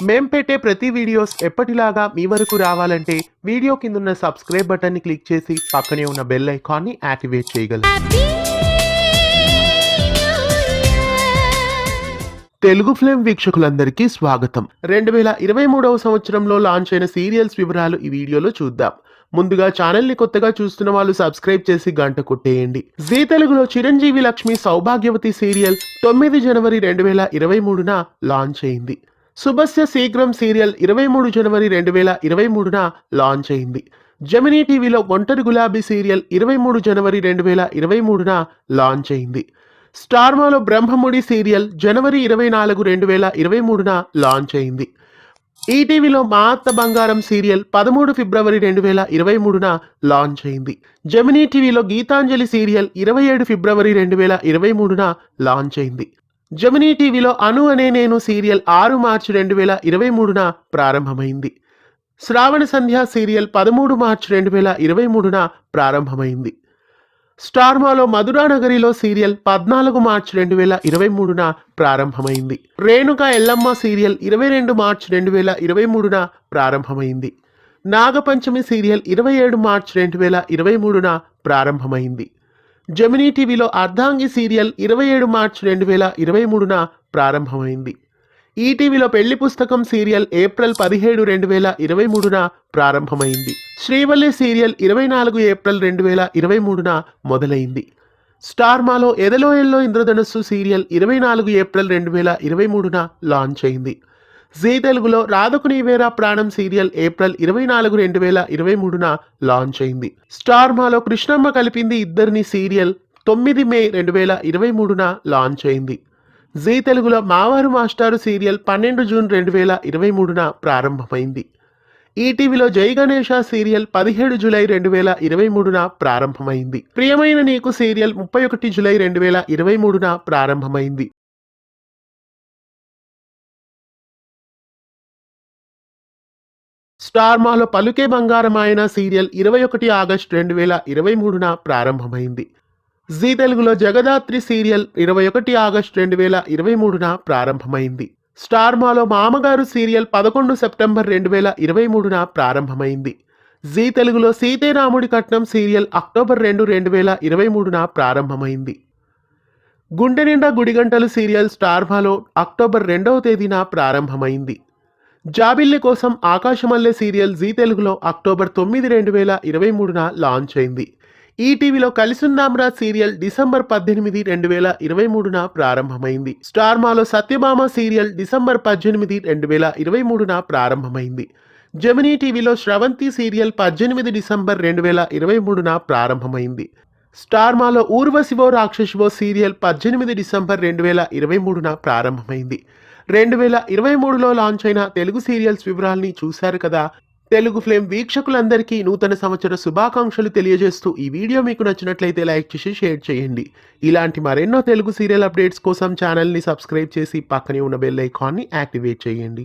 మేం పెట్టే ప్రతి వీడియోస్ ఎప్పటిలాగా మీ వరకు రావాలంటే వీడియో కిందున్న సబ్స్క్రైబ్ బటన్ని క్లిక్ చేసి పక్కనే ఉన్న బెల్ ఐకాన్ని యాక్టివేట్ చేయగలరు. తెలుగు ఫిల్మ్ వీక్షకులందరికీ స్వాగతం. 2023వ సంవత్సరంలో లాంచ్ అయిన సీరియల్స్ వివరాలు ఈ వీడియోలో చూద్దాం. ముందుగా ఛానల్ ని కొత్తగా చూస్తున్న వాళ్ళు సబ్స్క్రైబ్ చేసి గంట కొట్టేయండి. జీ తెలుగులో చిరంజీవి లక్ష్మి సౌభాగ్యవతి సీరియల్ 9 జనవరి 2023న లాంచ్ అయింది. శుభస్య శీఘ్రం సీరియల్ 23 జనవరి 2023న లాంచ్ అయింది. జెమినీ టీవీలో ఒంటరి గులాబీ సీరియల్ 23 జనవరి 2023న లాంచ్ అయింది. స్టార్మాలో బ్రహ్మముడి సీరియల్ జనవరి 24, 2023న లాంచ్ అయింది. ఈటీవీలో మా అత్త బంగారం సీరియల్ 13 ఫిబ్రవరి 2023న లాంచ్ అయింది. జెమినీ టీవీలో గీతాంజలి సీరియల్ 27 ఫిబ్రవరి 2023న లాంచ్ అయింది. జెమినీ టీవీలో అను అనే నేను సీరియల్ 6 మార్చి 2023న ప్రారంభమైంది. శ్రావణ సంధ్య సీరియల్ 13 మార్చి 2023న ప్రారంభమైంది. స్టార్మాలో మధురానగరిలో సీరియల్ 14 మార్చి 2023న ప్రారంభమైంది. రేణుక ఎల్లమ్మ సీరియల్ 22 మార్చి 2023న ప్రారంభమైంది. నాగపంచమి సీరియల్ 27 మార్చి 2023న ప్రారంభమైంది. జెమినీ టీవీలో అర్ధాంగి సీరియల్ 27 మార్చి 2023న ప్రారంభమైంది. ఈటీవీలో పెళ్లి పుస్తకం సీరియల్ ఏప్రిల్ 17, 2023న ప్రారంభమైంది. శ్రీవల్లి సీరియల్ 24 ఏప్రిల్ 2023న మొదలైంది. స్టార్మాలో ఎదలో ఎల్లో ఇంద్రధనుస్సు సీరియల్ 24 ఏప్రిల్ 2023న లాంచ్ అయింది. జీ తెలుగులో రాధకు నీవేరా ప్రాణం సీరియల్ ఏప్రిల్ 24, 2023న లాంచ్ అయింది. స్టార్మాలో కృష్ణమ్మ కలిపింది ఇద్దరిని సీరియల్ 9 మే 2023న లాంచ్ అయింది. జీ తెలుగులో మావారు మాస్టారు సీరియల్ 12 జూన్ 2023న ప్రారంభమైంది. ఈటీవీలో జై గణేష సీరియల్ 17 జూలై 2023న ప్రారంభమైంది. ప్రియమైన నీకు సీరియల్ 31 జూలై 2023న ప్రారంభమైంది. స్టార్మాలో పలుకే బంగారమాయన సీరియల్ 21 ఆగస్టు 2023న ప్రారంభమైంది. జీ తెలుగులో జగదాత్రి సీరియల్ 21 ఆగస్టు 2023న ప్రారంభమైంది. స్టార్మాలో మామగారు సీరియల్ 11 సెప్టెంబర్ 2023న ప్రారంభమైంది. జీ తెలుగులో సీతారాముడి కట్నం సీరియల్ అక్టోబర్ 2, 2023న ప్రారంభమైంది. గుండె నిండా గుడిగంటలు సీరియల్ స్టార్మాలో అక్టోబర్ 2వ తేదీన ప్రారంభమైంది. జాబిల్లి కోసం ఆకాశమల్లె సీరియల్ జీ తెలుగులో అక్టోబర్ 9, 2023న లాంచ్ అయింది. ఈటీవీలో కలిసుందాంరా సీరియల్ డిసెంబర్ 18, 2023న ప్రారంభమైంది. స్టార్మాలో సత్యభామ సీరియల్ డిసెంబర్ 18, 2023న ప్రారంభమైంది. జెమినీ టీవీలో శ్రవంతి సీరియల్ 18 డిసెంబర్ 2023న ప్రారంభమైంది. స్టార్మాలో ఊర్వశివో రాక్షసివో సీరియల్ 18 డిసెంబర్ 2023న ప్రారంభమైంది. 2023లో లాంచ్ అయిన తెలుగు సీరియల్స్ వివరాల్ని చూశారు కదా. తెలుగు ఫిల్మ్ వీక్షకులందరికీ నూతన సంవత్సర శుభాకాంక్షలు తెలియజేస్తూ ఈ వీడియో మీకు నచ్చినట్లయితే లైక్ చేసి షేర్ చేయండి. ఇలాంటి మరెన్నో తెలుగు సీరియల్ అప్డేట్స్ కోసం ఛానల్ని సబ్స్క్రైబ్ చేసి పక్కనే ఉన్న బెల్ ఐకాన్ని యాక్టివేట్ చేయండి.